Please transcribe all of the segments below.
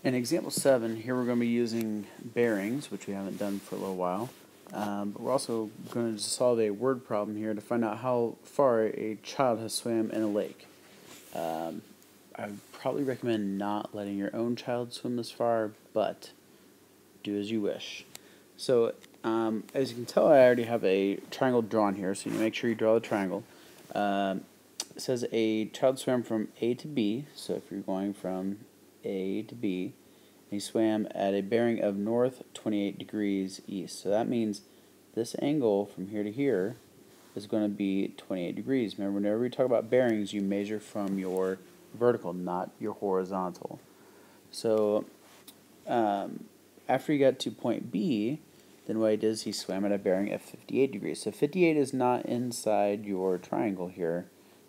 In example 7, here we're going to be using bearings, which we haven't done for a little while. But we're also going to solve a word problem here to find out how far a child has swam in a lake. I would probably recommend not letting your own child swim this far, but do as you wish. So, as you can tell, I already have a triangle drawn here, so you make sure you draw the triangle. It says a child swam from A to B, so if you're going from A to B, he swam at a bearing of north 28 degrees east. So that means this angle from here to here is going to be 28 degrees. Remember, whenever we talk about bearings, you measure from your vertical, not your horizontal. So after he got to point B, then what he did is he swam at a bearing of 58 degrees. So 58 is not inside your triangle here.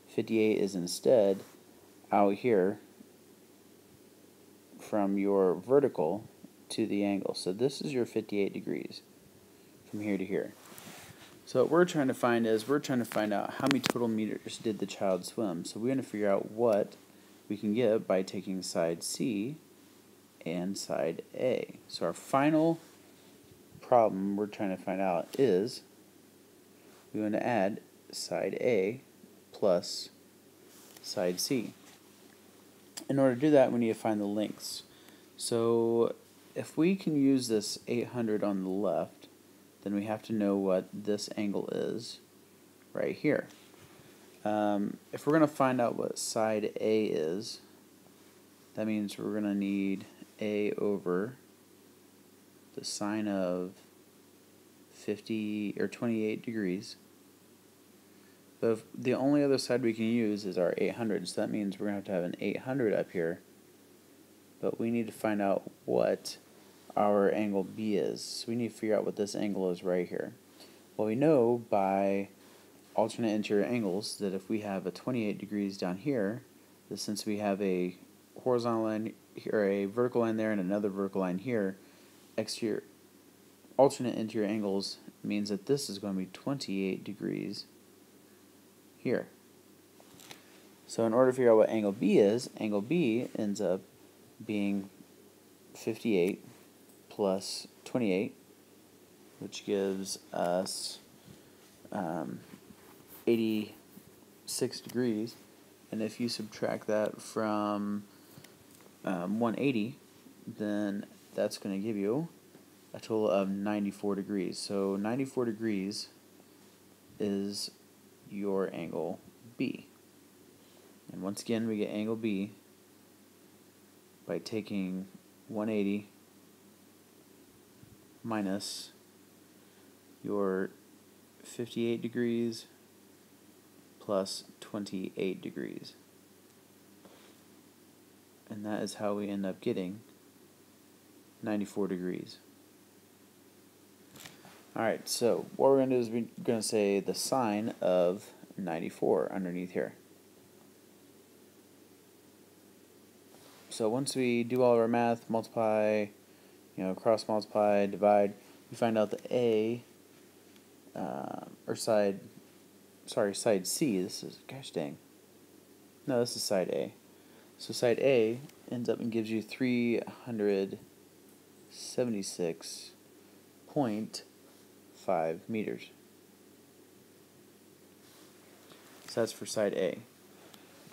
58 is instead out here from your vertical to the angle. So this is your 58 degrees from here to here. So what we're trying to find is we're trying to find out how many total meters did the child swim. So we're going to figure out what we can get by taking side C and side A. So our final problem we're trying to find out is we're going to add side A plus side C. In order to do that, we need to find the lengths. So if we can use this 800 on the left, then we have to know what this angle is right here. If we're going to find out what side A is, that means we're going to need A over the sine of 50 or 28 degrees. But the only other side we can use is our 800, so that means we're going to have an 800 up here. But we need to find out what our angle B is. So we need to figure out what this angle is right here. Well, we know by alternate interior angles that if we have a 28 degrees down here, that since we have a horizontal line here, a vertical line there, and another vertical line here, exterior alternate interior angles means that this is going to be 28 degrees here. So in order to figure out what angle B is, angle B ends up being 58 plus 28, which gives us 86 degrees. And if you subtract that from 180, then that's going to give you a total of 94 degrees. So 94 degrees is your angle B. And once again, we get angle B by taking 180 minus your 58 degrees plus 28 degrees. And that is how we end up getting 94 degrees. Alright, so what we're going to do is we're going to say the sine of 94 underneath here. So once we do all of our math, multiply, cross multiply, divide, we find out that side C, this is, gosh dang, no, this is side A. So side A ends up and gives you 376.5 meters. So that's for side A.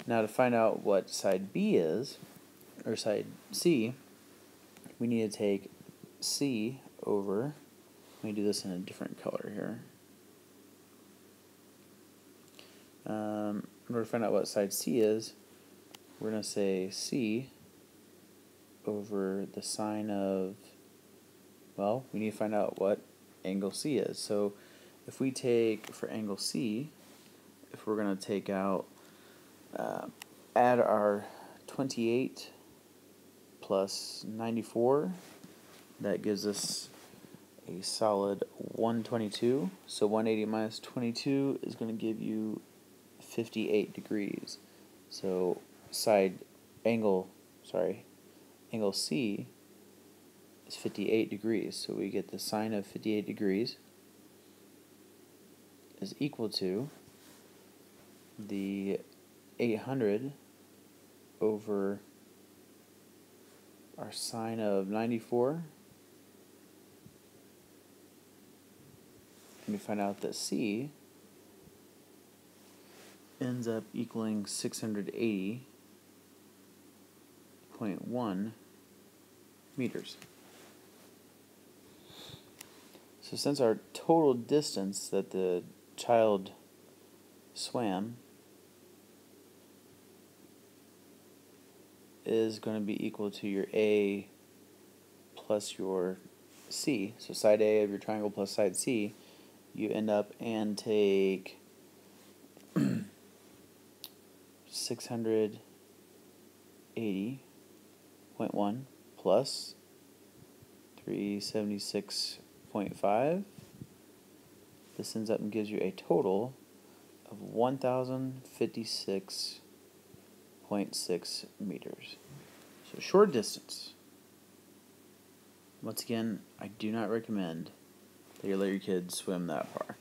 Now to find out what side B is, or side C, we need to take C over, let me do this in a different color here. In order to find out what side C is, we're going to say C over the sine of, well, we need to find out what angle C is. So if we take, for angle C, if we're going to take out, add our 28 plus 94, that gives us a solid 122. So 180 minus 22 is going to give you 58 degrees. So angle C is 58 degrees. So we get the sine of 58 degrees is equal to the 800 over our sine of 94. And we find out that C ends up equaling 680.1 meters. So since our total distance that the child swam is going to be equal to your A plus your C, so side A of your triangle plus side C, you end up and take 680.1 plus 376.5. This ends up and gives you a total of 1,056.6 meters. So short distance. Once again, I do not recommend that you let your kids swim that far.